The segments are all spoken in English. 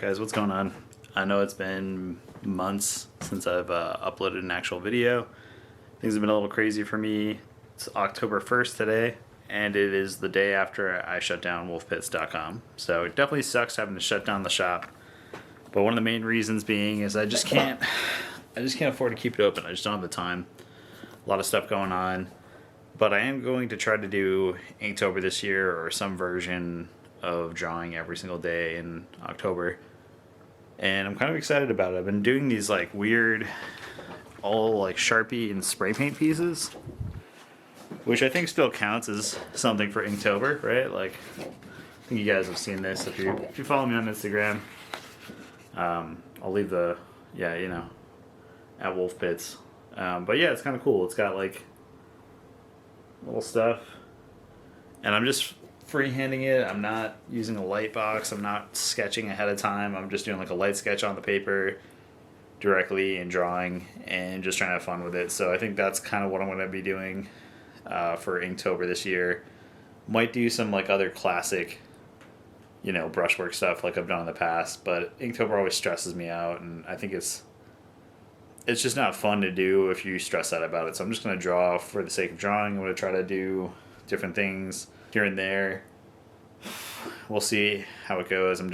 guys, what's going on? I know it's been months since I've uploaded an actual video. Things have been a little crazy for me. It's October 1st today, and it is the day after I shut down wolfpits.com. So it definitely sucks having to shut down the shop. But one of the main reasons being is I just can't afford to keep it open. I just don't have the time. A lot of stuff going on. But I am going to try to do Inktober this year, or some version of drawing every single day in October. And I'm kind of excited about it. I've been doing these like weird, all like Sharpie and spray paint pieces, which I think still counts as something for Inktober, right? Like, I think you guys have seen this if you follow me on Instagram. I'll leave the, at Wolfpits. But yeah, it's kind of cool. It's got like little stuff, and I'm just freehanding it. I'm not using a light box. I'm not sketching ahead of time. I'm just doing like a light sketch on the paper directly and drawing and just trying to have fun with it. So I think that's kind of what I'm going to be doing for Inktober this year. Might do some like other classic, brushwork stuff like I've done in the past, but Inktober always stresses me out, and I think it's just not fun to do if you stress out about it. So I'm just going to draw for the sake of drawing. I'm going to try to do different things here and there. We'll see how it goes. I'm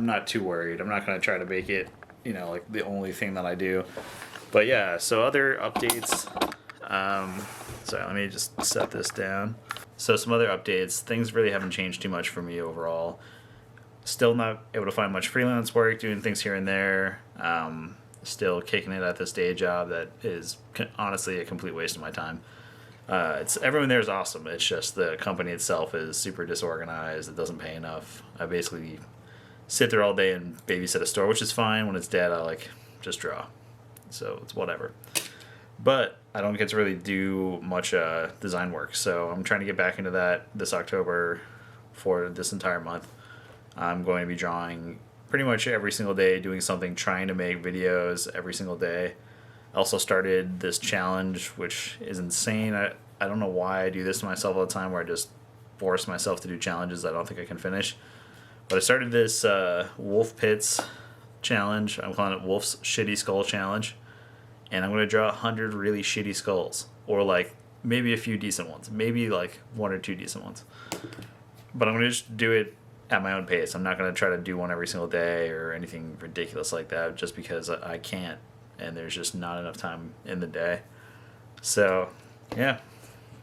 not too worried. I'm not going to try to make it, like the only thing that I do. But yeah, so other updates. Sorry, let me just set this down. So some other updates. Things really haven't changed too much for me overall. Still not able to find much freelance work, doing things here and there. Still kicking it at this day job that is honestly a complete waste of my time. Everyone there is awesome. It's just the company itself is super disorganized. It doesn't pay enough. I basically sit there all day and babysit a store, which is fine. When it's dead, I just draw. So it's whatever. But I don't get to really do much design work. So I'm trying to get back into that this October for this entire month. I'm going to be drawing pretty much every single day, doing something, trying to make videos every single day. I also started this challenge, which is insane. I don't know why I do this to myself all the time, where I just force myself to do challenges I don't think I can finish. But I started this Wolf Pits challenge. I'm calling it Wolf's Shitty Skull Challenge. And I'm going to draw 100 really shitty skulls. Or like maybe a few decent ones. Maybe like one or two decent ones. But I'm going to just do it at my own pace. I'm not going to try to do one every single day or anything ridiculous like that, just because I can't. And there's just not enough time in the day. So, yeah,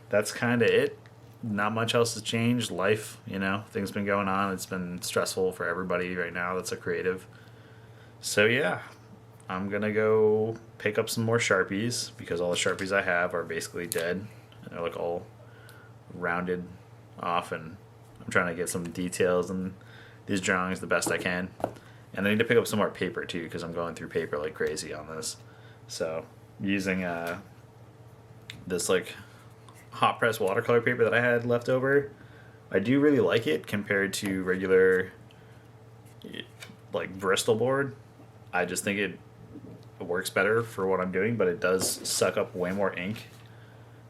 that's kind of it. Not much else has changed. Life, things been going on. It's been stressful for everybody right now that's a creative. So, yeah, I'm going to go pick up some more Sharpies, because all the Sharpies I have are basically dead. And they're like all rounded off, and I'm trying to get some details in these drawings the best I can. And I need to pick up some more paper too, because I'm going through paper like crazy on this. So using this like hot press watercolor paper that I had left over, I do really like it compared to regular like Bristol board. I just think it works better for what I'm doing, but it does suck up way more ink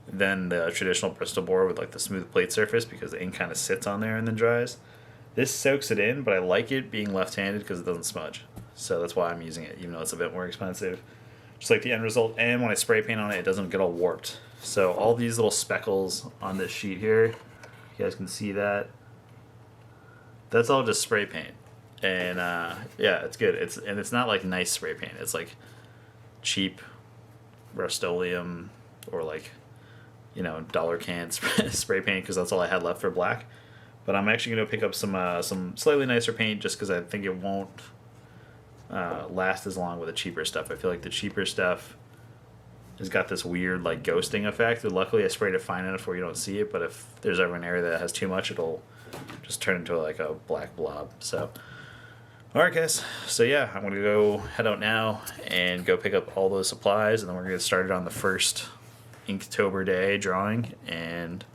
than the traditional Bristol board with like the smooth plate surface, because the ink kind of sits on there and then dries. This soaks it in, but I like it being left-handed because it doesn't smudge. So that's why I'm using it, even though it's a bit more expensive. Just like the end result, and when I spray paint on it, it doesn't get all warped. So all these little speckles on this sheet here, you guys can see that. That's all just spray paint. And yeah, it's good. It's not like nice spray paint. It's like cheap Rust-Oleum or like, dollar can spray paint, because that's all I had left for black. But I'm actually going to pick up some slightly nicer paint, just because I think it won't last as long with the cheaper stuff. I feel like the cheaper stuff has got this weird like ghosting effect. And luckily I sprayed it fine enough where you don't see it, but if there's ever an area that has too much, it'll just turn into like a black blob. So, alright guys, so yeah, I'm going to go head out now and go pick up all those supplies, and then we're going to get started on the first Inktober day drawing, and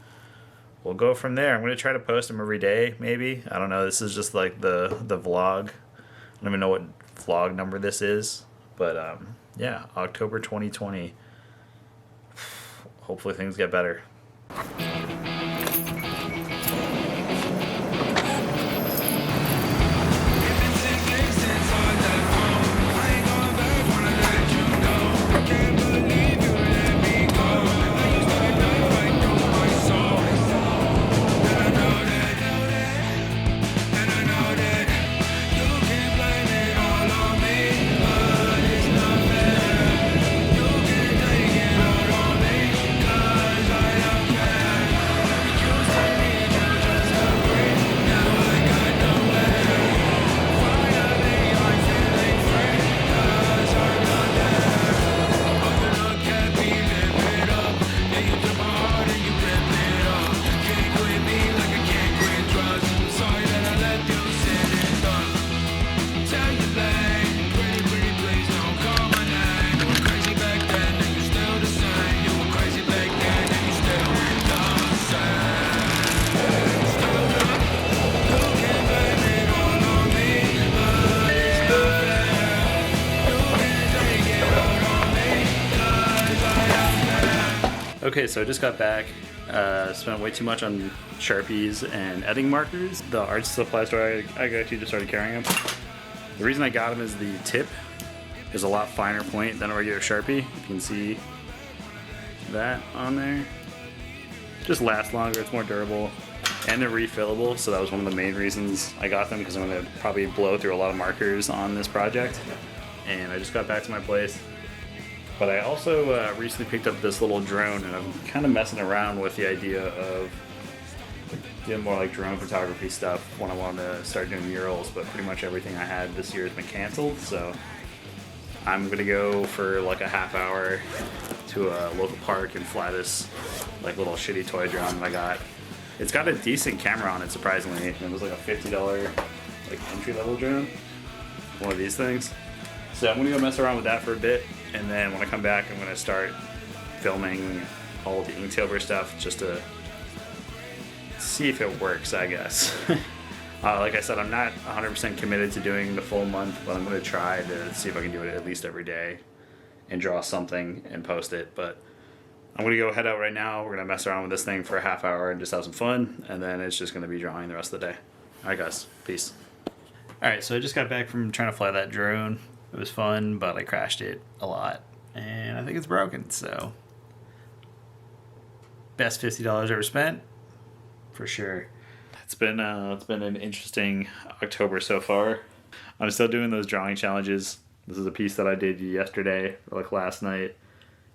we'll go from there. I'm going to try to post them every day, maybe. I don't know. This is just like the vlog. I don't even know what vlog number this is. But, yeah, October 2020. Hopefully things get better. Okay, so I just got back. Spent way too much on Sharpies and editing markers. The art supply store, I actually just started carrying them. The reason I got them is the tip is a lot finer point than a regular Sharpie. You can see that on there. Just lasts longer, it's more durable, and they're refillable, so that was one of the main reasons I got them, because I'm going to probably blow through a lot of markers on this project. And I just got back to my place. But I also recently picked up this little drone, and I'm kind of messing around with the idea of doing more like drone photography stuff when I want to start doing murals, but pretty much everything I had this year has been canceled, so I'm gonna go for like a half hour to a local park and fly this like little shitty toy drone that I got. It's got a decent camera on it, surprisingly. It was like a $50 like entry-level drone, one of these things. So I'm gonna go mess around with that for a bit, and then when I come back, I'm gonna start filming all the Inktober stuff just to see if it works, I guess. Like I said, I'm not 100% committed to doing the full month, but I'm going to try to see if I can do it at least every day and draw something and post it. But I'm going to go head out right now. We're going to mess around with this thing for a half hour and just have some fun, and then it's just going to be drawing the rest of the day. Alright guys, peace. Alright, so I just got back from trying to fly that drone. It was fun, but I crashed it a lot, and I think it's broken, so best $50 ever spent. For sure. It's been an interesting October so far. I'm still doing those drawing challenges. This is a piece that I did yesterday, or like last night.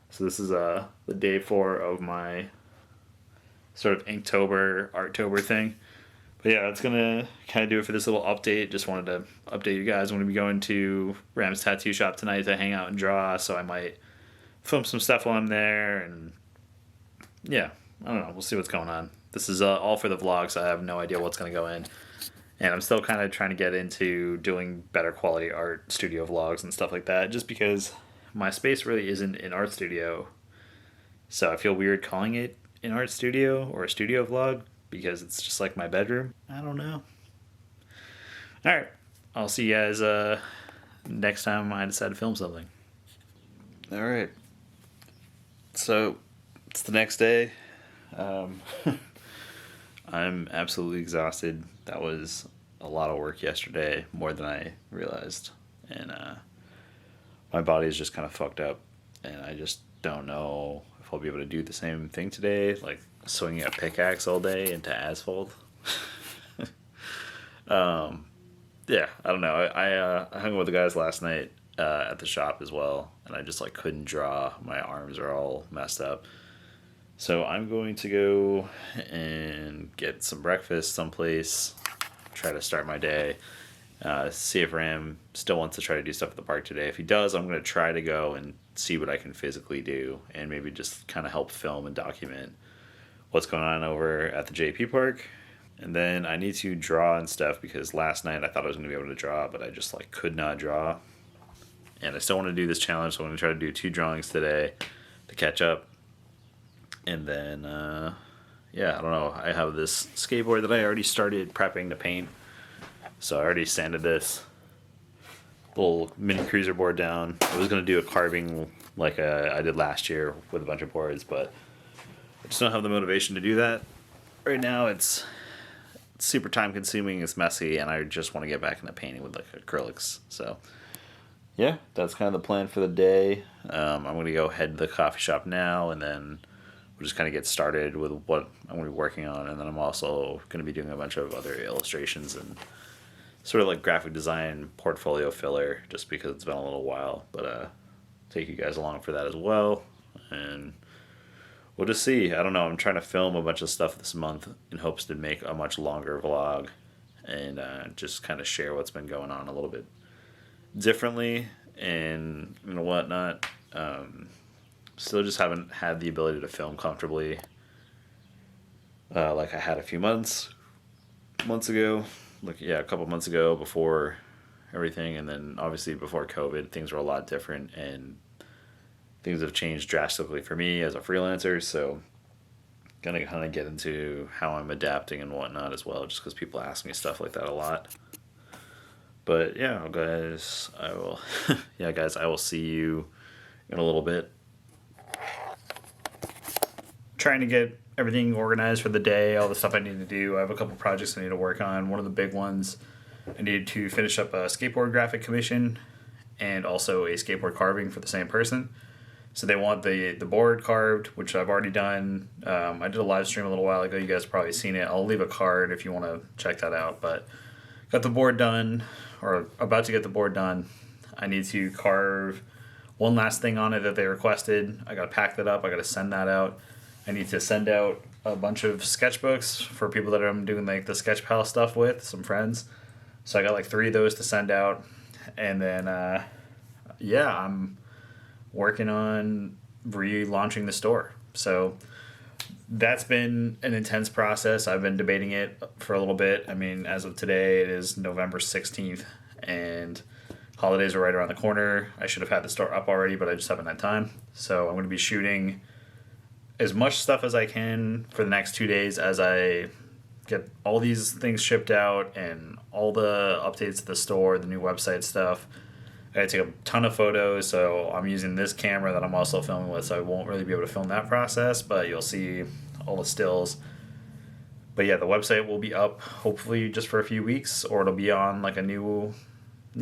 So this is the day 4 of my sort of Inktober, Arttober thing. But yeah, that's gonna kind of do it for this little update. Just wanted to update you guys. I'm gonna be going to Ram's tattoo shop tonight to hang out and draw, so I might film some stuff while I'm there, and yeah, I don't know. We'll see what's going on. This is all for the vlog, so I have no idea what's going to go in. And I'm still kind of trying to get into doing better quality art studio vlogs and stuff like that, just because my space really isn't an art studio. So I feel weird calling it an art studio or a studio vlog, because it's just like my bedroom. I don't know. Alright, I'll see you guys next time I decide to film something. Alright. So, it's the next day. I'm absolutely exhausted. That was a lot of work yesterday, more than I realized. And my body is just kind of fucked up, and I just don't know if I'll be able to do the same thing today, like swinging a pickaxe all day into asphalt. Yeah, I don't know. I hung with the guys last night at the shop as well, and I just like couldn't draw. My arms are all messed up. So I'm going to go and get some breakfast someplace, try to start my day, see if Ram still wants to try to do stuff at the park today. If he does, I'm going to try to go and see what I can physically do, and maybe just kind of help film and document what's going on over at the JP Park. And then I need to draw and stuff, because last night I thought I was going to be able to draw, but I just like could not draw. And I still want to do this challenge, so I'm going to try to do 2 drawings today to catch up. And then, yeah, I don't know. I have this skateboard that I already started prepping to paint. So I already sanded this little mini cruiser board down. I was going to do a carving like I did last year with a bunch of boards, but I just don't have the motivation to do that. Right now it's super time consuming, it's messy, and I just want to get back into painting with like acrylics. So yeah, that's kind of the plan for the day. I'm going to go head to the coffee shop now, and then we'll just kind of get started with what I'm going to be working on. And then I'm also going to be doing a bunch of other illustrations and sort of like graphic design portfolio filler, just because it's been a little while. But take you guys along for that as well, and we'll just see. I don't know. I'm trying to film a bunch of stuff this month in hopes to make a much longer vlog and just kind of share what's been going on a little bit differently and whatnot. Still just haven't had the ability to film comfortably like I had a few months ago. Like, yeah, a couple months ago before everything, and then obviously before COVID, things were a lot different, and things have changed drastically for me as a freelancer. So gonna kind of get into how I'm adapting and whatnot as well, just because people ask me stuff like that a lot. But yeah, guys, I will yeah, guys, I will see you in a little bit. trying to get everything organized for the day, all the stuff I need to do. I have a couple projects I need to work on. One of the big ones, I needed to finish up a skateboard graphic commission and also a skateboard carving for the same person. So they want the board carved, which I've already done. I did a live stream a little while ago. You guys probably seen it. I'll leave a card if you want to check that out. But got the board done, or about to get the board done. I need to carve one last thing on it that they requested. I got to pack that up. I got to send that out. I need to send out a bunch of sketchbooks for people that I'm doing like the Sketch Pal stuff with, some friends. So I got like 3 of those to send out. And then, I'm working on relaunching the store. So that's been an intense process. I've been debating it for a little bit. I mean, as of today, it is November 16th, and holidays are right around the corner. I should have had the store up already, but I just haven't had time. So I'm going to be shooting as much stuff as I can for the next 2 days as I get all these things shipped out and all the updates to the store, the new website stuff. I gotta take a ton of photos, so I'm using this camera that I'm also filming with, so I won't really be able to film that process, but you'll see all the stills. But yeah, the website will be up hopefully just for a few weeks, or it'll be on like a new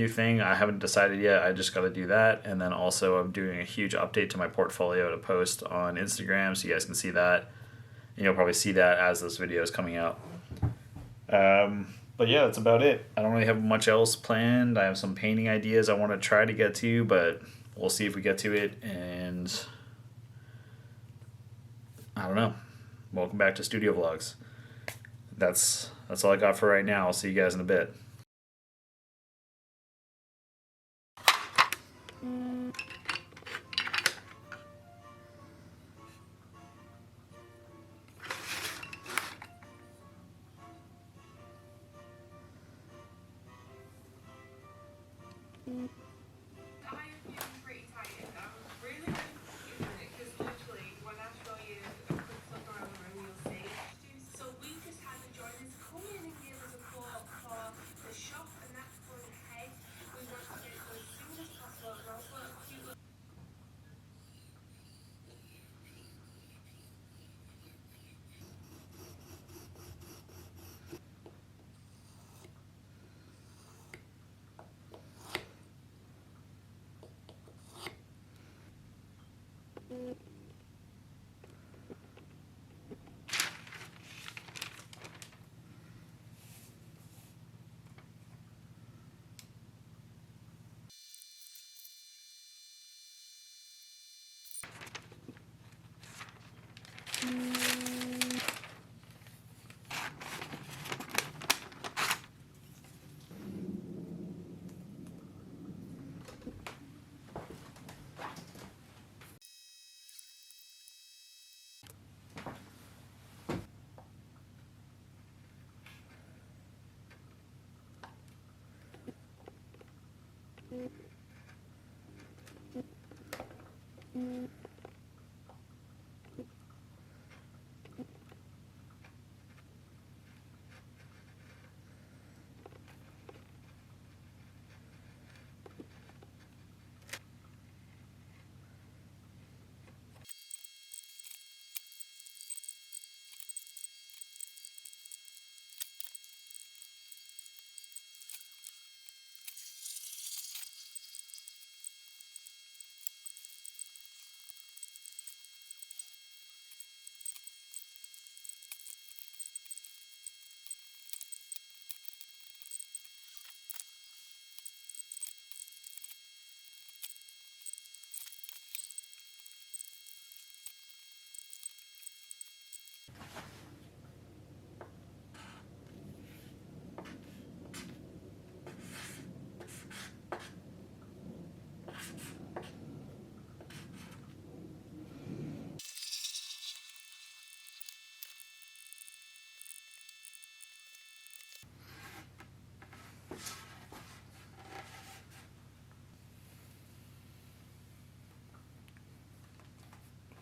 thing. I haven't decided yet. I just got to do that. And then also I'm doing a huge update to my portfolio to post on Instagram, so you guys can see that. And you'll probably see that as this video is coming out. But yeah, that's about it. I don't really have much else planned. I have some painting ideas I want to try to get to, but we'll see if we get to it. And I don't know. Welcome back to Studio Vlogs. That's all I got for right now. I'll see you guys in a bit.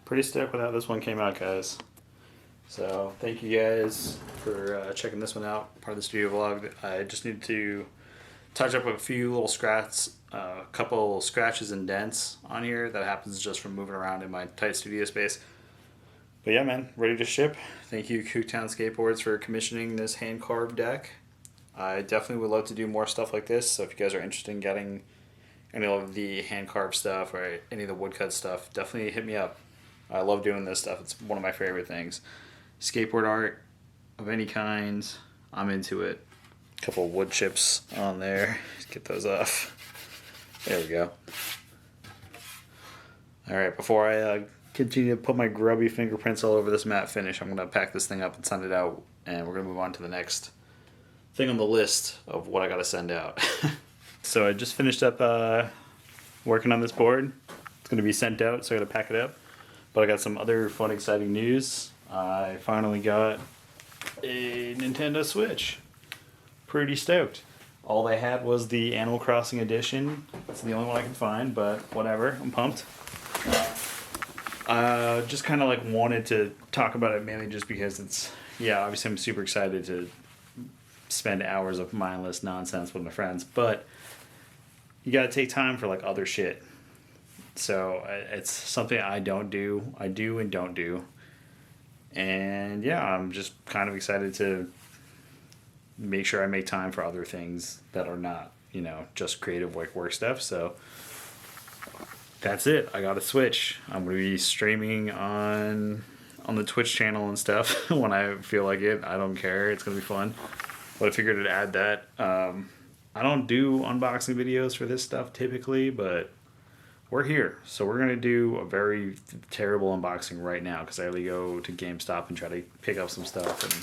Pretty stoked with how this one came out, guys. So thank you guys for checking this one out, part of the studio vlog. I just need to touch up a few little a couple scratches and dents on here that happens just from moving around in my tight studio space. But yeah, man, ready to ship. Thank you, Cooktown Skateboards, for commissioning this hand carved deck. I definitely would love to do more stuff like this. So if you guys are interested in getting any of the hand carved stuff or any of the woodcut stuff, definitely hit me up. I love doing this stuff. It's one of my favorite things. Skateboard art of any kind, I'm into it. A couple of wood chips on there. Let's get those off. There we go. Alright, before I continue to put my grubby fingerprints all over this matte finish, I'm going to pack this thing up and send it out. And we're going to move on to the next thing on the list of what I got to send out. So I just finished up working on this board. It's going to be sent out, so I got to pack it up. But I got some other fun, exciting news. I finally got a Nintendo Switch. Pretty stoked. All they had was the Animal Crossing edition. It's the only one I can find, but whatever. I'm pumped. Just kind of like wanted to talk about it mainly just because it's, yeah, obviously I'm super excited to spend hours of mindless nonsense with my friends, but you gotta take time for like other shit. So it's something I don't do. I do and don't do. And yeah, I'm just kind of excited to make sure I make time for other things that are not, you know, just creative work stuff. So that's it. I got a Switch. I'm going to be streaming on the Twitch channel and stuff when I feel like it. I don't care. It's going to be fun. But I figured to add that. I don't do unboxing videos for this stuff typically, but we're here. So we're going to do a very terrible unboxing right now because I had to go to GameStop and try to pick up some stuff. And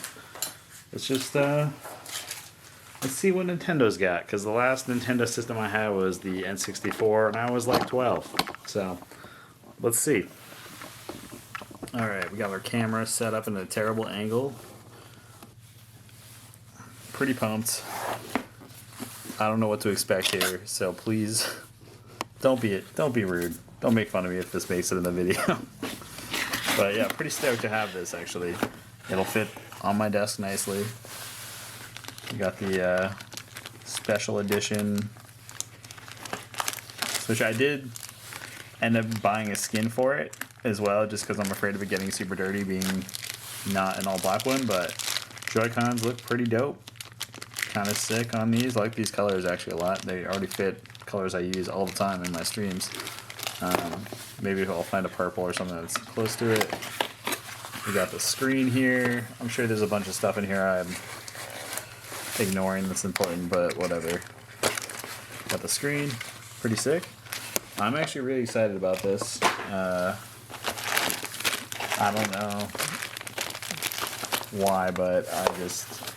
it's just, let's see what Nintendo's got. Because the last Nintendo system I had was the N64 and I was like 12. So let's see. Alright, we got our camera set up in a terrible angle. Pretty pumped. I don't know what to expect here, so please don't be rude. Don't make fun of me if this makes it in the video. But yeah, pretty stoked to have this actually. It'll fit on my desk nicely. We got the special edition, which I did end up buying a skin for it as well, just because I'm afraid of it getting super dirty being not an all black one, but Joy-Cons look pretty dope. Kind of sick on these. I like these colors actually a lot. They already fit colors I use all the time in my streams. Maybe I'll find a purple or something that's close to it. We got the screen here. I'm sure there's a bunch of stuff in here I'm ignoring that's important, but whatever. Got the screen. Pretty sick. I'm actually really excited about this. I don't know why, but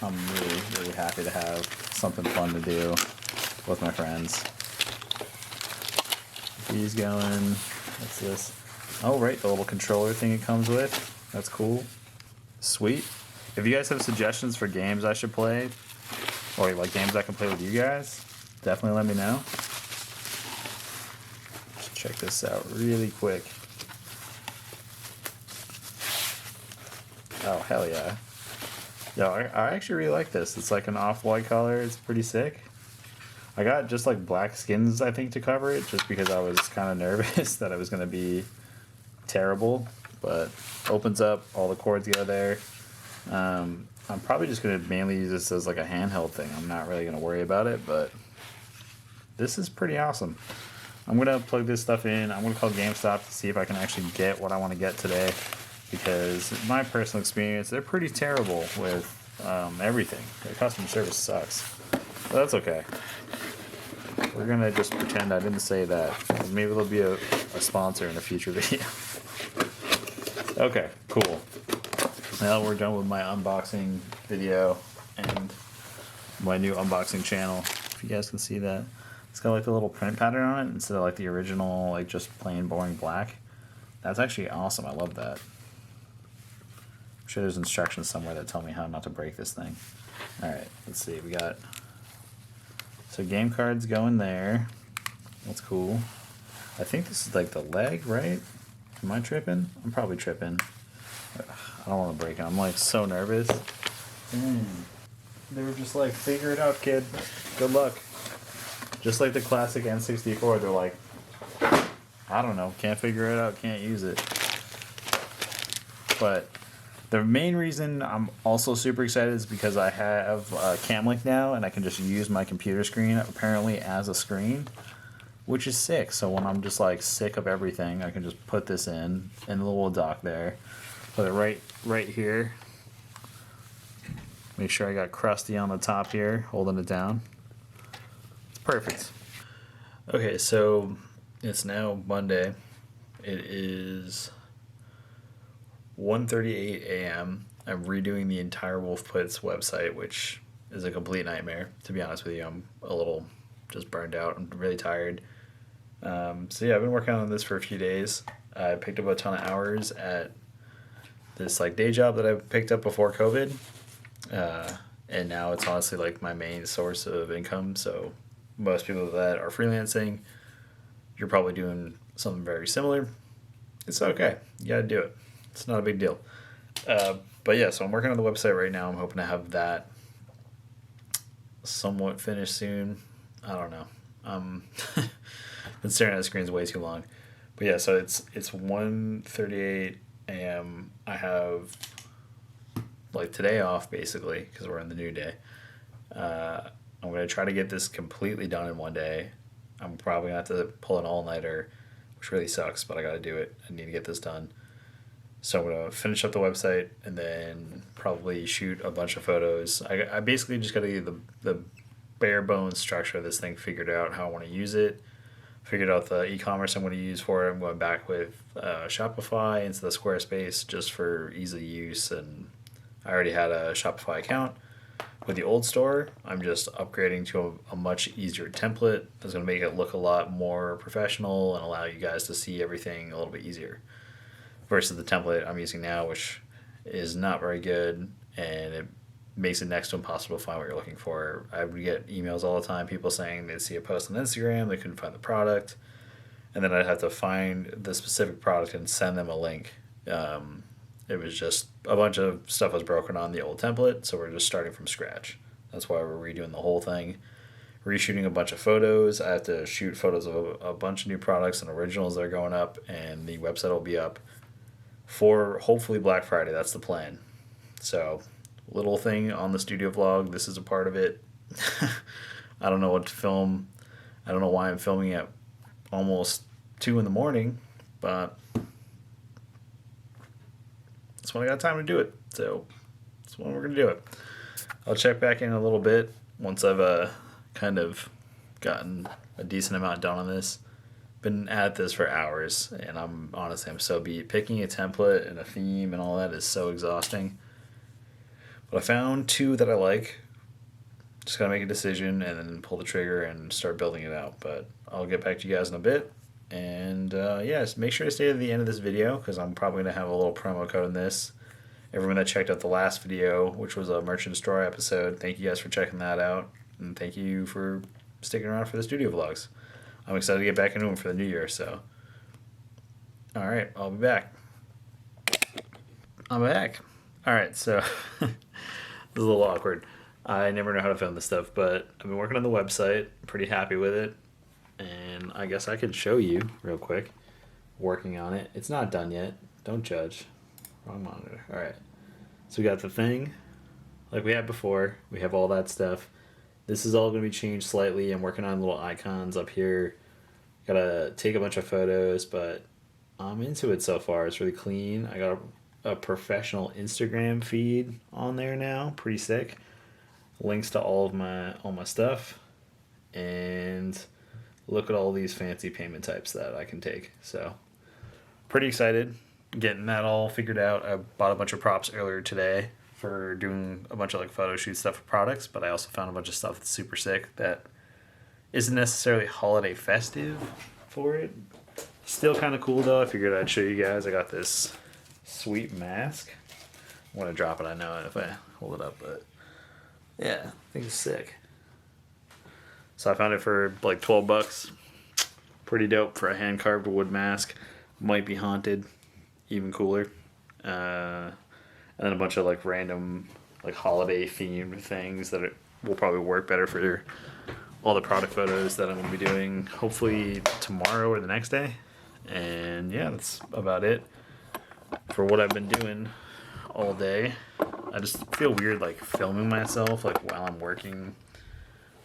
I'm really, really happy to have something fun to do with my friends. He's going, what's this? Oh, right, the little controller thing it comes with. That's cool. Sweet. If you guys have suggestions for games I should play, or like games I can play with you guys, definitely let me know. Let's check this out really quick. Oh, hell yeah. Yo, I actually really like this. It's like an off-white color. It's pretty sick. I got just like black skins, I think, to cover it, just because I was kind of nervous that it was going to be terrible. But opens up, all the cords go there. I'm probably just going to mainly use this as like a handheld thing. I'm not really going to worry about it, but this is pretty awesome. I'm going to plug this stuff in. I'm going to call GameStop to see if I can actually get what I want to get today. Because in my personal experience, they're pretty terrible with everything. Their customer service sucks. But that's okay. We're going to just pretend I didn't say that. Maybe there'll be a sponsor in a future video. Okay, cool. Now we're done with my unboxing video and my new unboxing channel. If you guys can see that. It's got like the little print pattern on it instead of like the original, like just plain boring black. That's actually awesome. I love that. I'm sure there's instructions somewhere that tell me how not to break this thing. Alright, let's see. We got... So game cards go in there. That's cool. I think this is like the leg, right? Am I tripping? I'm probably tripping. I don't want to break it. I'm like so nervous. They were just like, figure it out, kid. Good luck. Just like the classic N64, they're like, I don't know, can't figure it out, can't use it. but the main reason I'm also super excited is because I have CamLink now, and I can just use my computer screen apparently as a screen, which is sick. So when I'm just like sick of everything, I can just put this in the little dock there, put it right here. Make sure I got Krusty on the top here, holding it down. It's perfect. Okay, so it's now Monday. It is 1:38 a.m. I'm redoing the entire Wolfputs website, which is a complete nightmare. To be honest with you, I'm a little just burned out. I'm really tired. So yeah, I've been working on this for a few days. I picked up a ton of hours at this like day job that I picked up before COVID, and now it's honestly like my main source of income. So most people that are freelancing, you're probably doing something very similar. It's okay. You gotta do it. It's not a big deal. But yeah, so I'm working on the website right now. I'm hoping to have that somewhat finished soon. I don't know. Been staring at the screens way too long. But yeah, so it's 1:38 a.m. I have like today off basically because we're in the new day. I'm gonna try to get this completely done in one day. I'm probably gonna have to pull an all-nighter, which really sucks, but I gotta do it. I need to get this done. So I'm gonna finish up the website and then probably shoot a bunch of photos. I basically just gotta get the bare bones structure of this thing figured out, how I want to use it. Figured out the e-commerce I'm going to use for it. I'm going back with Shopify into the Squarespace just for ease of use, and I already had a Shopify account. With the old store, I'm just upgrading to a much easier template that's going to make it look a lot more professional and allow you guys to see everything a little bit easier versus the template I'm using now, which is not very good, and it makes it next to impossible to find what you're looking for. I would get emails all the time, people saying they'd see a post on Instagram, they couldn't find the product, and then I'd have to find the specific product and send them a link. It was just a bunch of stuff was broken on the old template, so we're just starting from scratch. That's why we're redoing the whole thing. Reshooting a bunch of photos. I have to shoot photos of a bunch of new products and originals that are going up, and the website will be up for hopefully Black Friday. That's the plan. So little thing on the studio vlog. This is a part of it. I don't know what to film. I don't know why I'm filming at almost 2 in the morning, but that's when I got time to do it. So that's when we're going to do it. I'll check back in a little bit once I've kind of gotten a decent amount done on this. Been at this for hours, and I'm so beat. Picking a template and a theme and all that is so exhausting. But I found 2 that I like. Just gotta make a decision and then pull the trigger and start building it out. But I'll get back to you guys in a bit. And yeah, just make sure to stay to the end of this video because I'm probably gonna have a little promo code in this. Everyone that checked out the last video, which was a Merchant Destroy episode, thank you guys for checking that out. And thank you for sticking around for the studio vlogs. I'm excited to get back into them for the new year, so. Alright, I'll be back. I'm back. Alright, so this is a little awkward. I never know how to film this stuff, but I've been working on the website, pretty happy with it, and I guess I could show you real quick working on it. It's not done yet. Don't judge. Wrong monitor. Alright. So we got the thing like we had before. We have all that stuff. This is all going to be changed slightly. I'm working on little icons up here. Gotta take a bunch of photos, but I'm into it so far. It's really clean. I got a professional Instagram feed on there now. Pretty sick. Links to all my stuff. And look at all these fancy payment types that I can take. So pretty excited getting that all figured out. I bought a bunch of props earlier today for doing a bunch of like photo shoot stuff for products, but I also found a bunch of stuff that's super sick that isn't necessarily holiday festive for it. Still kind of cool though. I figured I'd show you guys. I got this sweet mask. I'm gonna drop it, I know, if I hold it up, but yeah, I think it's sick. So I found it for like $12. Pretty dope for a hand carved wood mask. Might be haunted, even cooler. And then a bunch of like random like holiday themed things that will probably work better for all the product photos that I'm going to be doing hopefully tomorrow or the next day. And yeah, that's about it for what I've been doing all day. I just feel weird like filming myself like while I'm working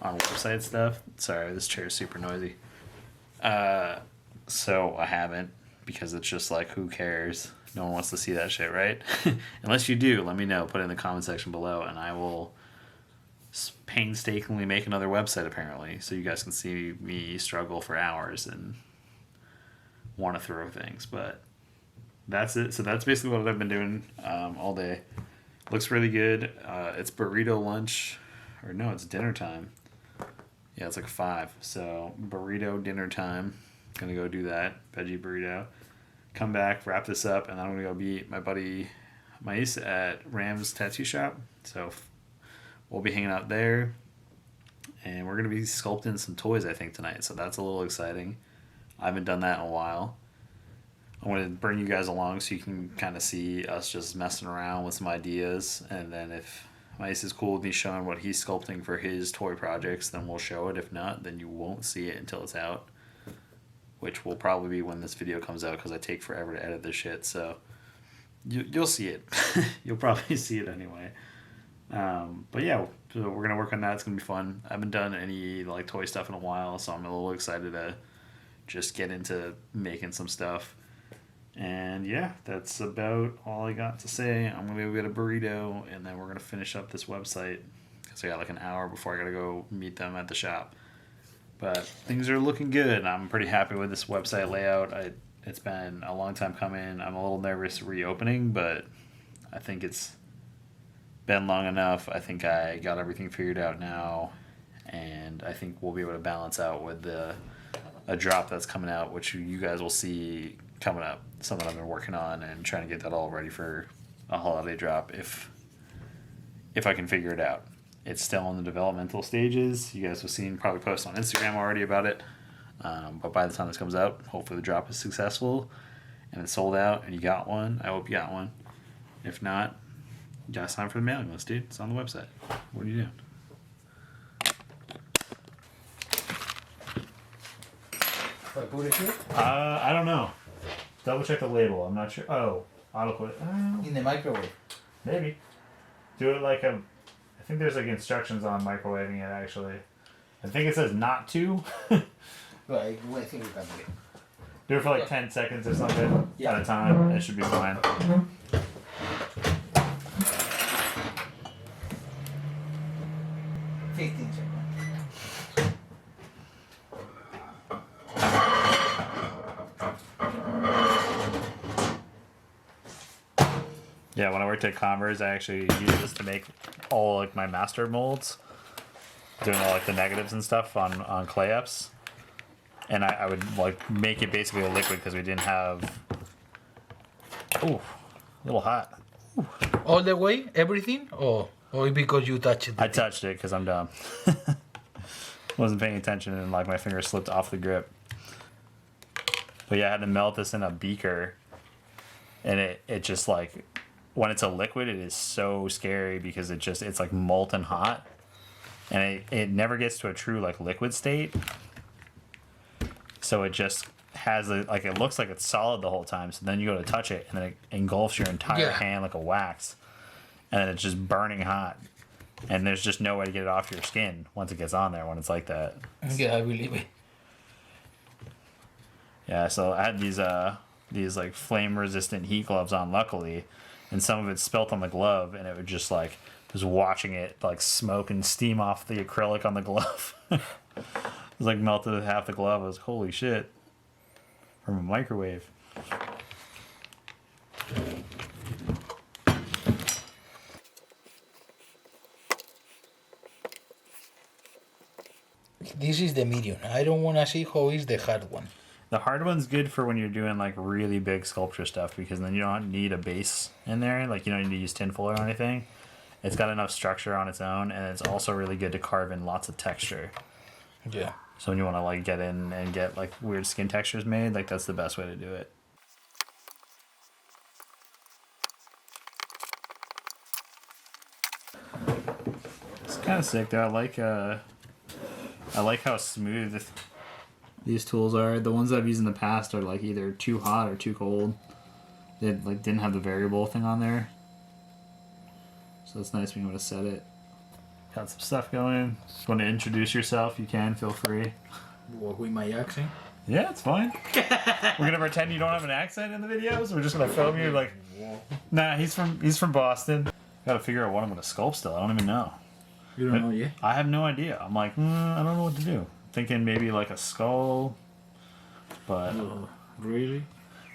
on website stuff. Sorry, this chair is super noisy. So I haven't, because it's just like, who cares? No one wants to see that shit, right? Unless you do, let me know. Put it in the comment section below, and I will painstakingly make another website, apparently, so you guys can see me struggle for hours and want to throw things. But that's it. So that's basically what I've been doing all day. Looks really good. It's burrito lunch, or no, it's dinner time. Yeah, it's like 5. So burrito dinner time. Gonna go do that veggie burrito. Come back, wrap this up, and then I'm gonna go meet my buddy Mice at Ram's Tattoo Shop. So we'll be hanging out there, and we're gonna be sculpting some toys, I think, tonight. So that's a little exciting. I haven't done that in a while. I want to bring you guys along so you can kind of see us just messing around with some ideas, and then if Mice is cool with me showing what he's sculpting for his toy projects, then we'll show it. If not, then you won't see it until it's out, which will probably be when this video comes out, because I take forever to edit this shit. So you'll see it. You'll probably see it anyway. But yeah, so we're gonna work on that. It's gonna be fun. I haven't done any like toy stuff in a while, so I'm a little excited to just get into making some stuff. And yeah, that's about all I got to say. I'm gonna go get a burrito, and then we're gonna finish up this website, because I got like an hour before I gotta go meet them at the shop. But things are looking good. I'm pretty happy with this website layout. It's been a long time coming. I'm a little nervous reopening, but I think it's been long enough. I think I got everything figured out now, and I think we'll be able to balance out with a drop that's coming out, which you guys will see coming up. Something I've been working on and trying to get that all ready for a holiday drop if I can figure it out. It's still in the developmental stages. You guys have seen, probably post on Instagram already about it. But by the time this comes out, hopefully the drop is successful and it's sold out and you got one. I hope you got one. If not, you got to sign for the mailing list, dude. It's on the website. What are you doing? What, put it here? I don't know. Double check the label. I'm not sure. Oh, autoclave. In the microwave. Maybe. Do it like a... I think there's like instructions on microwaving it, actually. I think it says not to. Well, I think we can do it. Do it for like 10 seconds or something at a time. It should be fine. 15 seconds. Yeah, when I worked at Converse, I actually used this to make all like my master molds, doing all like the negatives and stuff on clay ups, and I would like make it basically a liquid because we didn't have. Ooh, a little hot. Ooh. All the way, everything, or because you touched it? I touched it because I'm dumb. Wasn't paying attention and like my finger slipped off the grip. But yeah, I had to melt this in a beaker, and it just like. When it's a liquid, it is so scary because it's like molten hot, and it never gets to a true like liquid state. So it just has like it looks like it's solid the whole time. So then you go to touch it, and then it engulfs your entire hand like a wax, and then it's just burning hot, and there's just no way to get it off your skin once it gets on there when it's like that. Yeah, I believe it. Yeah, so I had these like flame resistant heat gloves on, luckily. And some of it spilt on the glove, and it would just like was watching it like smoke and steam off the acrylic on the glove. It was like melted half the glove. I was holy shit from a microwave. This is the medium. I don't want to see how is the hard one. The hard one's good for when you're doing like really big sculpture stuff, because then you don't need a base in there. Like you don't need to use tinfoil or anything. It's got enough structure on its own, and it's also really good to carve in lots of texture. Yeah. So when you want to like get in and get like weird skin textures made, like that's the best way to do it. It's kind of sick though. I like how smooth these tools are. The ones I've used in the past are like either too hot or too cold. they like didn't have the variable thing on there. So it's nice being able to set it. Got some stuff going. Just want to introduce yourself, you can, feel free. What with my accent? Yeah, it's fine. We're gonna pretend you don't have an accent in the videos. We're just gonna film you like, nah, he's from Boston. Gotta figure out what I'm gonna sculpt still. I don't even know. You don't know yet? I have no idea. I'm like, I don't know what to do. Thinking maybe like a skull, but Oh, really?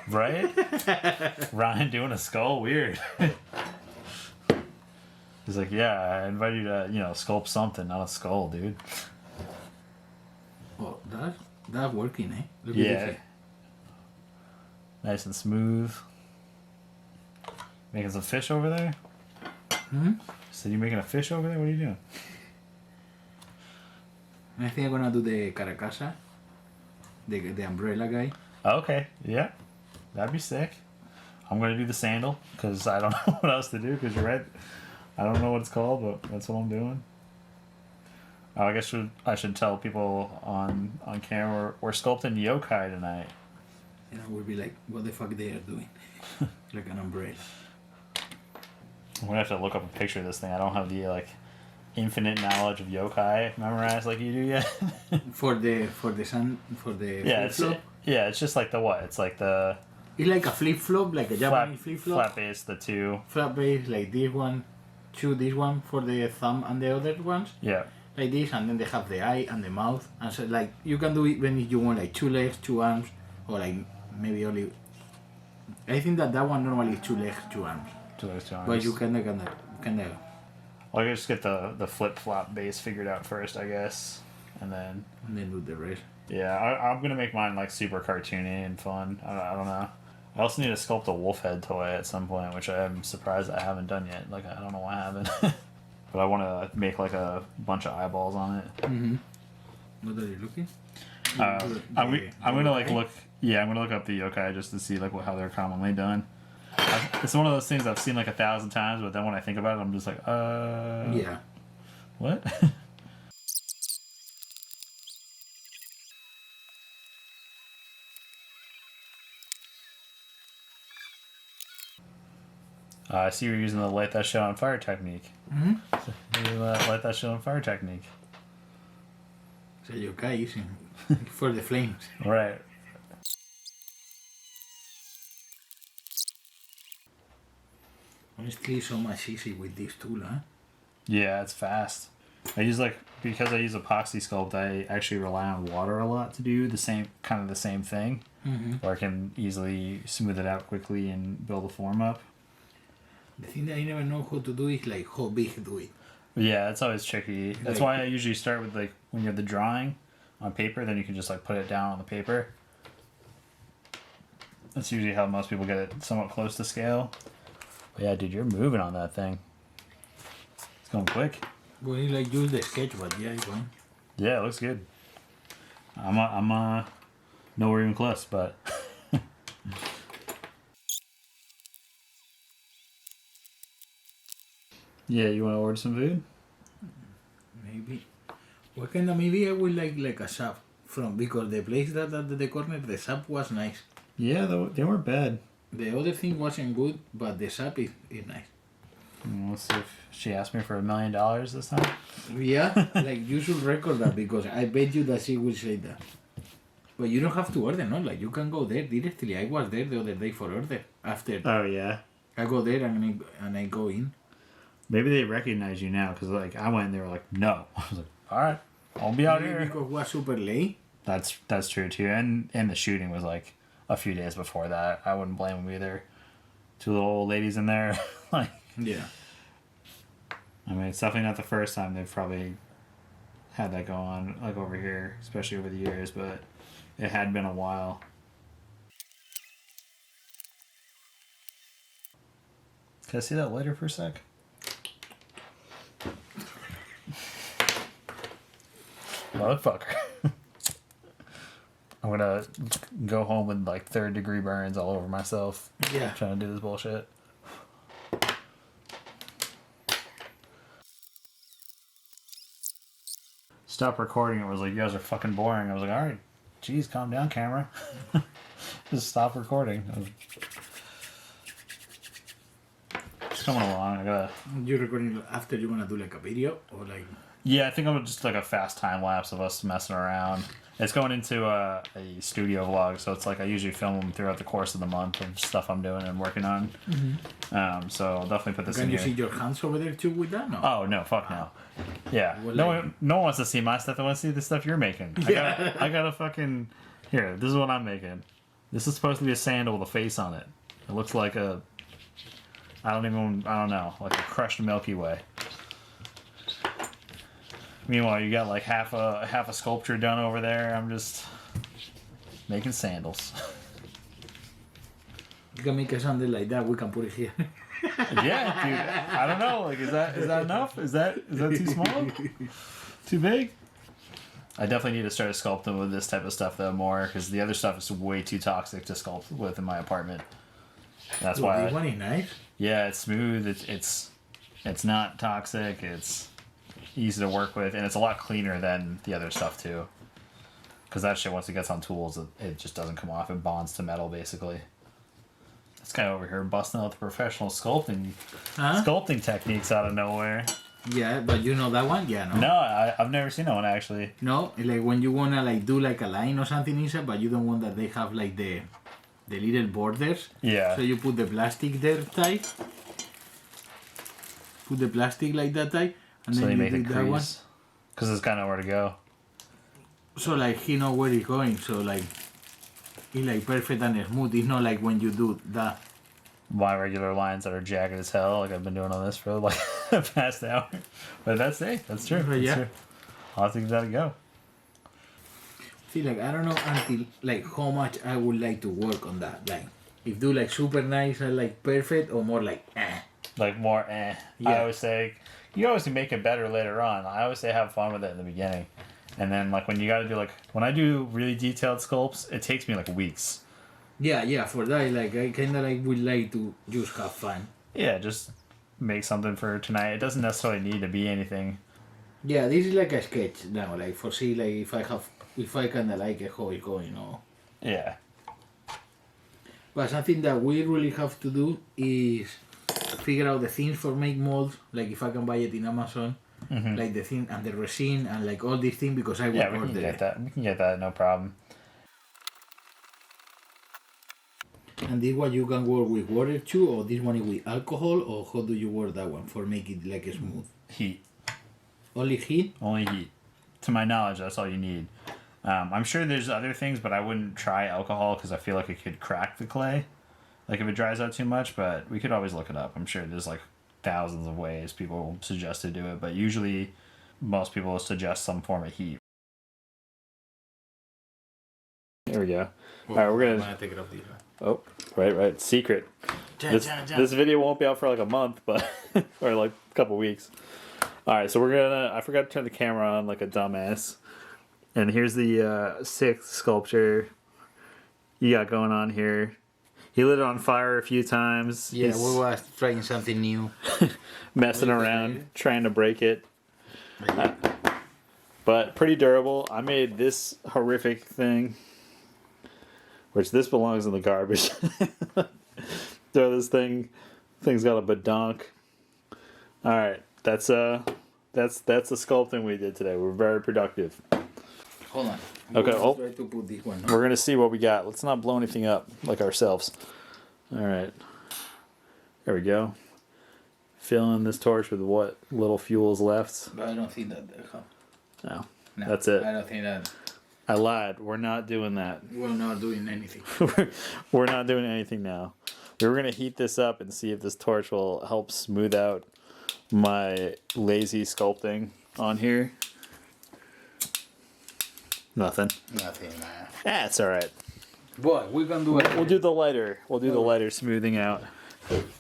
right? Ryan doing a skull, weird. He's like, yeah, I invite you to, sculpt something, not a skull, dude. Oh, that's working, eh? Look at Yeah. this. Nice and smooth. Making some fish over there? Hmm? So you making a fish over there? What are you doing? I think I'm gonna do the Caracasa, the umbrella guy. Okay, yeah. That'd be sick. I'm going to do the sandal, because I don't know what else to do, because you're right. I don't know what it's called, but that's what I'm doing. Oh, I guess I should tell people on camera we're sculpting yokai tonight. And I will be like, what the fuck they are doing? Like an umbrella. I'm gonna have to look up a picture of this thing. I don't have the infinite knowledge of yokai memorized like you do yet. For the Yeah, flip-flop. it's just like the what? It's like the It's like a flip flop, like a Japanese flip flop. flat base, the two. Flat base, like this one, this one for the thumb and the other ones. Yeah. Like this, and then they have the eye and the mouth. And so, like, you can do it when you want, like, 2 legs, 2 arms, or like maybe only. I think that one normally is 2 legs, 2 arms. Two legs, two arms. But you can Well, I just get the flip flop base figured out first, I guess, and then do the rest. yeah, I'm gonna make mine like super cartoony and fun. I don't know. I also need to sculpt a wolf head toy at some point, which I'm surprised I haven't done yet. Like I don't know what happened, but I want to make like a bunch of eyeballs on it. Mm-hmm. What are you looking? I'm gonna like look. Yeah, I'm gonna look up the yokai just to see like how they're commonly done. It's one of those things I've seen like 1,000 times, but then when I think about it, I'm just like, Yeah. what? I see you're using the light that shit on fire technique. Mm-hmm. You light that shit on fire technique. So yokai is for the flames. Right. Honestly, so much easy with this tool, huh? Yeah, it's fast. Because I use epoxy sculpt, I actually rely on water a lot to do the same thing. Mm-hmm. Where I can easily smooth it out quickly and build a form up. The thing that I never know how to do is like how big do it. Yeah, it's always tricky. That's Like- why I usually start with like when you have the drawing on paper, then you can just like put it down on the paper. That's usually how most people get it somewhat close to scale. But yeah, dude, you're moving on that thing. It's going quick. Well, you like use the sketch, but yeah, it's fine. Yeah, it looks good. I'm nowhere even close, but yeah, you want to order some food? Maybe. What kind of maybe I would like a sub from because the place that at the corner the sub was nice. Yeah, they weren't bad. The other thing wasn't good, but the sub is nice. Let's see if she asked me for $1 million this time. Yeah, like you should record that because I bet you that she will say that. But you don't have to order, no? Like you can go there directly. I was there the other day for order. After Oh yeah. I go there and I go in. Maybe they recognize you now because like I went and they were like, no. I was like, all right, I'll be out Maybe here. because it was super late. That's true too. And the shooting was like a few days before that. I wouldn't blame them either. Two little old ladies in there, like. Yeah. I mean, it's definitely not the first time they've probably had that go on, like over here, especially over the years, but it had been a while. Can I see that lighter for a sec? Motherfucker. I'm gonna go home with like 3rd-degree burns all over myself Yeah. trying to do this bullshit. Stop recording. It was like, you guys are fucking boring. I was like, all right, geez, calm down, camera. Just stop recording. coming along. I gotta. You recording after you're gonna do like a video or like? Yeah, I think I'm gonna just like a fast time lapse of us messing around. It's going into a studio vlog, so it's like I usually film them throughout the course of the month of stuff I'm doing and working on. So I'll definitely put this Can in you here. see your hands over there too with that? No. Oh no, fuck no. Yeah, Well, no like- one, no one wants to see my stuff. They want to see the stuff you're making. I gotta fucking here. This is what I'm making. This is supposed to be a sandal with a face on it. It looks like a. I don't know, like a crushed Milky Way. Meanwhile, you got like half a sculpture done over there. I'm just making sandals. You can make a sandal like that. We can put it here. Yeah, dude. I don't know. Like, is that enough? Is that too small? Too big? I definitely need to start sculpting with this type of stuff though more, because the other stuff is way too toxic to sculpt with in my apartment. That's Well, why. this one is nice. Yeah, it's smooth. It's not toxic. It's easy to work with, and it's a lot cleaner than the other stuff too. Because that shit, once it gets on tools, it just doesn't come off. It bonds to metal basically. This guy over here busting out the professional sculpting techniques out of nowhere. Yeah, but you know that one? Yeah, no. No, I've never seen that one actually. No, like when you wanna like do like a line or something inside, but you don't want that they have like the little borders. Yeah. So you put the plastic there tight. Put the plastic like that tight, and So then they you make do it that one. crease. Because it's got nowhere to go. So like he know where it's going. So like it's like perfect and smooth. It's not like when you do that. My regular lines that are jagged as hell, like I've been doing on this for like the past hour. But that's true. That's Yeah. true. I'll have to give that a go. See, like I don't know until like how much I would like to work on that. Like if do like super nice and like perfect, or more like eh. Like more I Yeah. always say, you always make it better later on. I always say have fun with it in the beginning. And then like when you gotta do like, when I do really detailed sculpts, it takes me like weeks. Yeah, for that, like I kinda like would like to just have fun. Yeah, just make something for tonight. It doesn't necessarily need to be anything. Yeah, this is like a sketch now, like for see like if I kinda like it, how it's going, or. Yeah. But something that we really have to do is figure out the things for make molds, like if I can buy it in Amazon, like the thing and the resin and like all these things because I will Yeah, we order can get it. that. We can get that, no problem. And this one you can work with water too, or this one is with alcohol, or how do you work that one for make it like smooth? Heat. Only heat? Only heat. To my knowledge, that's all you need. I'm sure there's other things, but I wouldn't try alcohol because I feel like it could crack the clay. Like if it dries out too much, but we could always look it up. I'm sure there's like thousands of ways people suggest to do it, but usually most people suggest some form of heat. There we go. Alright, we're gonna. take it off this one. Oh, right. Secret. This video won't be out for like a month, but or like a couple weeks. All right, so we're gonna. I forgot to turn the camera on like a dumbass. And here's the sixth sculpture you got going on here. He lit it on fire a few times. Yeah, He's we were trying something new. messing around, trying to break it. But pretty durable. I made this horrific thing, which this belongs in the garbage. Throw this thing. Thing's got a badonk. All right, that's the sculpting we did today. We're very productive. Hold on. Okay, We'll oh. try to put this one. We're gonna see what we got. Let's not blow anything up like ourselves. All right, there we go. Filling this torch with what little fuel is left. But I don't think that. No, No, that's it. I don't think that. I lied. We're not doing that. We're not doing anything. We're not doing anything now. We were gonna heat this up and see if this torch will help smooth out my lazy sculpting on here. Nothing. Nothing, man. That's all right. What? We can do it. We'll do the lighter. We'll do the lighter smoothing out.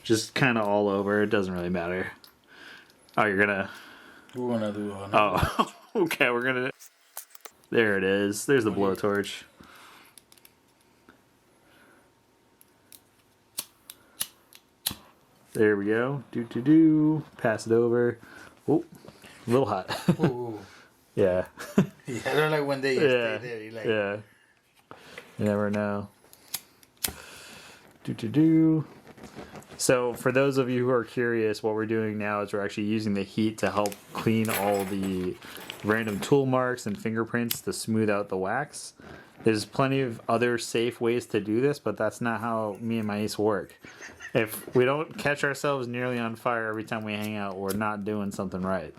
Just kind of all over. It doesn't really matter. Oh, you're gonna. We're gonna do it. Oh, okay. We're gonna. There it is. There's the blowtorch. There we go. Do. Pass it over. Oh, a little hot. Ooh. Yeah. Yeah, I don't like when they Yeah. stay there. You like, Yeah. You never know. Do. So for those of you who are curious, what we're doing now is we're actually using the heat to help clean all the random tool marks and fingerprints to smooth out the wax. There's plenty of other safe ways to do this, but that's not how me and my ace work. If we don't catch ourselves nearly on fire every time we hang out, we're not doing something right.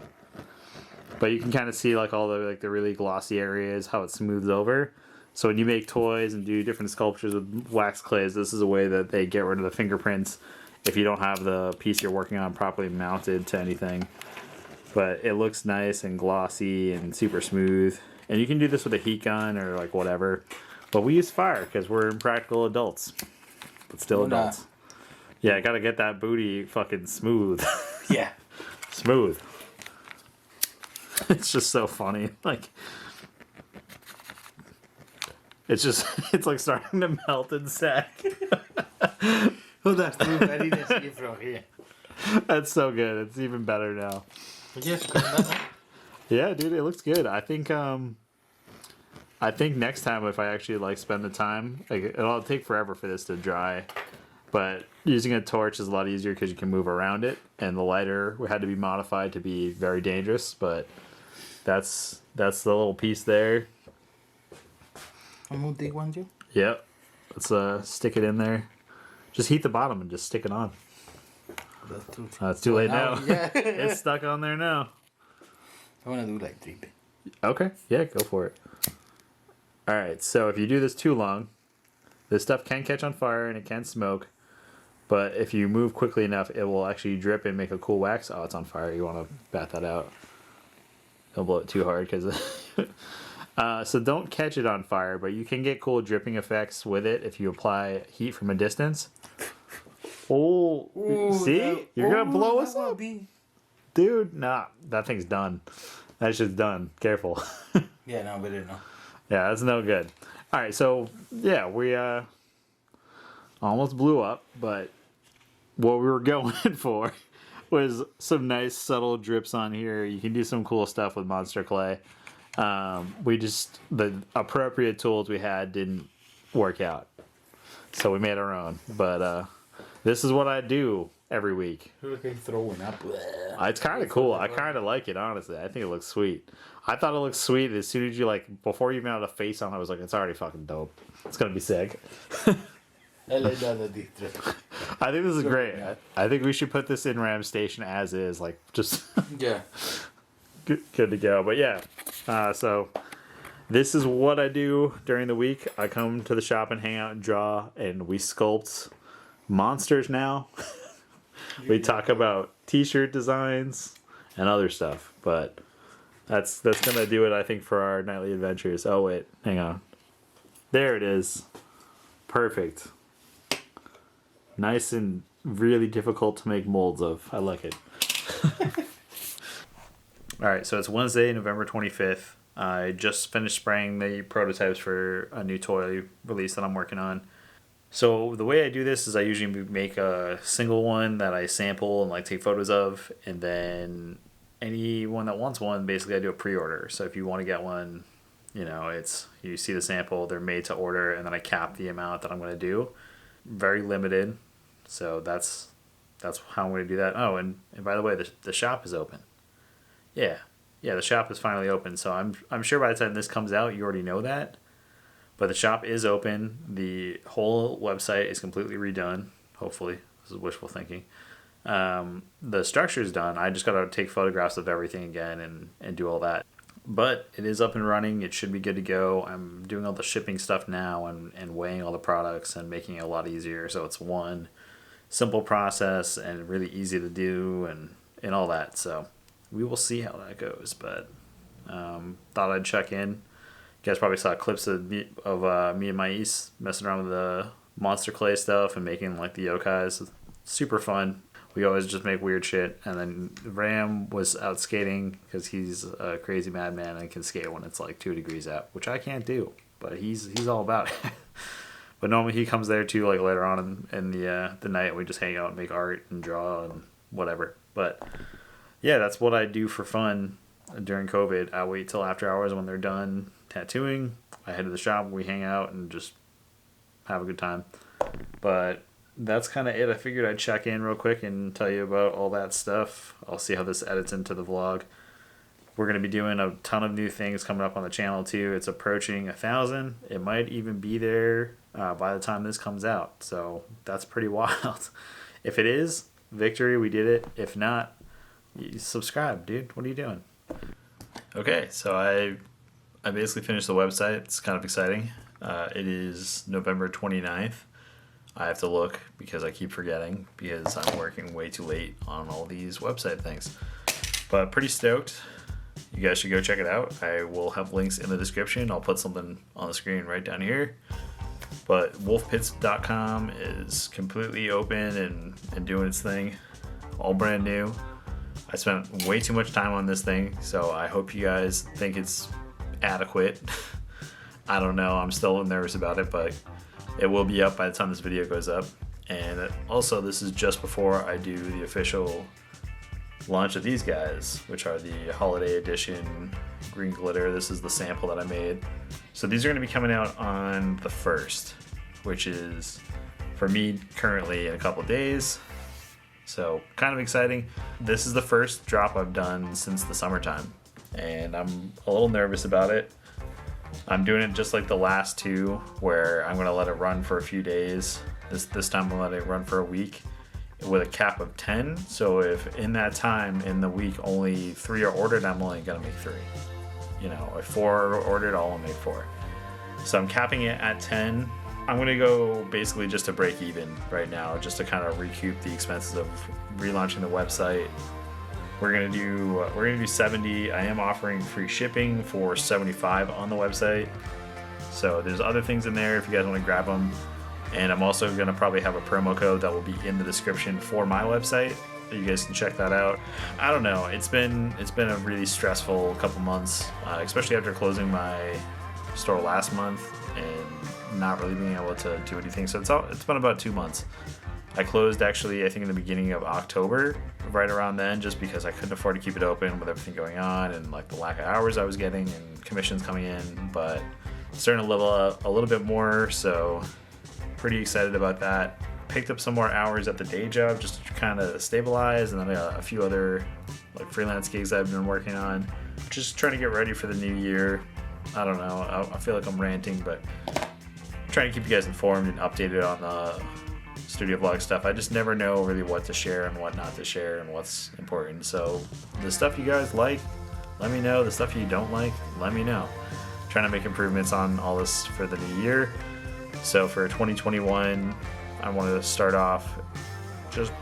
But you can kind of see like all the really glossy areas, how it smooths over. So when you make toys and do different sculptures with wax clays, this is a way that they get rid of the fingerprints if you don't have the piece you're working on properly mounted to anything. But it looks nice and glossy and super smooth. And you can do this with a heat gun or like whatever. But we use fire because we're impractical adults. But still adults. Yeah, I gotta get that booty fucking smooth. Yeah. Smooth. It's just so funny. Like, it's just, it's like starting to melt in sack. Oh, that's true. I didn't see it from here. That's so good. It's even better now. Yes, Yeah, dude, it looks good. I think next time if I actually like spend the time, like it'll take forever for this to dry, but using a torch is a lot easier because you can move around it, and the lighter had to be modified to be very dangerous. But that's the little piece there. I'm gonna take one, Joe. Yep. Let's stick it in there. Just heat the bottom and just stick it on. That's true. It's too late now. Yeah. It's stuck on there now. I wanna do like 3. Okay. Yeah, go for it. All right. So if you do this too long, this stuff can catch on fire and it can smoke. But if you move quickly enough, it will actually drip and make a cool wax. Oh, it's on fire. You want to bat that out. Don't blow it too hard because... so don't catch it on fire, but you can get cool dripping effects with it if you apply heat from a distance. Oh, Ooh, see? You're going to blow us up. Be... Dude, nah, that thing's done. That shit's done. Careful. Yeah, no, better no. Yeah, that's no good. All right, so yeah, we almost blew up, but what we were going for was some nice subtle drips on here. You can do some cool stuff with Monster Clay. The appropriate tools we had didn't work out, so we made our own. But this is what I do every week. You're like throwing up. It's kind of cool. I kind of like it, honestly. I think it looks sweet. I thought it looked sweet as soon as you before you even had a face on. I was like, it's already fucking dope. It's gonna be sick. I like that district. I think this is great. I think we should put this in Ram Station as is, just Yeah. good to go. But yeah, so this is what I do during the week. I come to the shop and hang out and draw, and we sculpt monsters now. We talk about t-shirt designs and other stuff, but that's gonna do it, I think, for our nightly adventures. Oh wait, hang on. There it is. Perfect. Nice and really difficult to make molds of. I like it. All right, so it's Wednesday, November 25th. I just finished spraying the prototypes for a new toy release that I'm working on. So the way I do this is I usually make a single one that I sample and take photos of, and then anyone that wants one, basically I do a pre-order. So if you want to get one, you see the sample, they're made to order, and then I cap the amount that I'm going to do. Very limited. So that's how I'm going to do that. Oh, and by the way, the shop is open. Yeah, the shop is finally open. So I'm sure by the time this comes out, you already know that. But the shop is open. The whole website is completely redone. Hopefully, this is wishful thinking. The structure is done. I just got to take photographs of everything again and do all that. But it is up and running. It should be good to go. I'm doing all the shipping stuff now and weighing all the products and making it a lot easier. So it's one simple process and really easy to do and all that. So we will see how that goes. But thought I'd check in. You guys probably saw clips of me and my East messing around with the Monster Clay stuff and making the yokais. Super fun. We always just make weird shit. And then Ram was out skating because he's a crazy madman and can skate when it's 2 degrees out, which I can't do. But he's all about it. But normally he comes there too, later on in the night. We just hang out and make art and draw and whatever. But yeah, that's what I do for fun during COVID. I wait till after hours when they're done tattooing. I head to the shop, we hang out and just have a good time. But that's kind of it. I figured I'd check in real quick and tell you about all that stuff. I'll see how this edits into the vlog. We're going to be doing a ton of new things coming up on the channel too. It's approaching 1,000. It might even be there by the time this comes out. So that's pretty wild. If it is, victory, we did it. If not, you subscribe, dude. What are you doing? Okay, so I basically finished the website. It's kind of exciting. It is November 29th. I have to look because I keep forgetting because I'm working way too late on all these website things. But pretty stoked. You guys should go check it out. I will have links in the description. I'll put something on the screen right down here. But wolfpits.com is completely open and doing its thing. All brand new. I spent way too much time on this thing, so I hope you guys think it's adequate. I don't know. I'm still nervous about it, but it will be up by the time this video goes up. And also, this is just before I do the official launch of these guys, which are the holiday edition green glitter. This is the sample that I made. So these are going to be coming out on the 1st, which is for me currently in a couple of days. So kind of exciting. This is the first drop I've done since the summertime, and I'm a little nervous about it. I'm doing it just like the last two, where I'm going to let it run for a few days. This time I'm going to let it run for a week with a cap of 10. So if in that time in the week only 3 are ordered, I'm only going to make 3. You know, if 4 are ordered, I'll only make 4. So I'm capping it at 10. I'm going to go basically just to break even right now, just to kind of recoup the expenses of relaunching the website. We're gonna do 70. I am offering free shipping for 75 on the website. So there's other things in there if you guys want to grab them. And I'm also gonna probably have a promo code that will be in the description for my website. You guys can check that out. I don't know. It's been a really stressful couple months, especially after closing my store last month and not really being able to do anything. So it's been about 2 months. I closed actually, I think in the beginning of October, right around then, just because I couldn't afford to keep it open with everything going on and like the lack of hours I was getting and commissions coming in. But starting to level up a little bit more, so pretty excited about that. Picked up some more hours at the day job just to kind of stabilize, and then a few other like freelance gigs I've been working on. Just trying to get ready for the new year. I don't know. I feel like I'm ranting, but trying to keep you guys informed and updated on the studio vlog stuff. I just never know really what to share and what not to share and what's important. So the stuff you guys like, let me know. The stuff you don't like, let me know. Trying to make improvements on all this for the new year. So for 2021, I wanted to start off just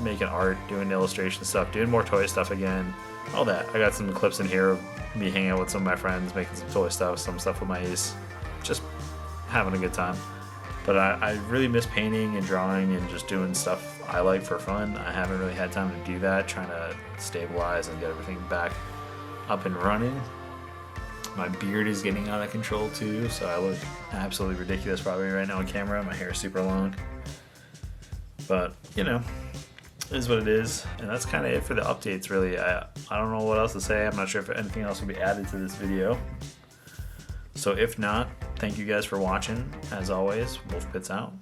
making art, doing illustration stuff, doing more toy stuff again, all that. I got some clips in here of me hanging out with some of my friends, making some toy stuff, some stuff with my ace, just having a good time. But I really miss painting and drawing and just doing stuff I like for fun. I haven't really had time to do that, trying to stabilize and get everything back up and running. My beard is getting out of control too, so I look absolutely ridiculous probably right now on camera. My hair is super long. But, you know, it is what it is. And that's kind of it for the updates, really. I don't know what else to say. I'm not sure if anything else will be added to this video. So if not, thank you guys for watching. As always, Wolf Pits out.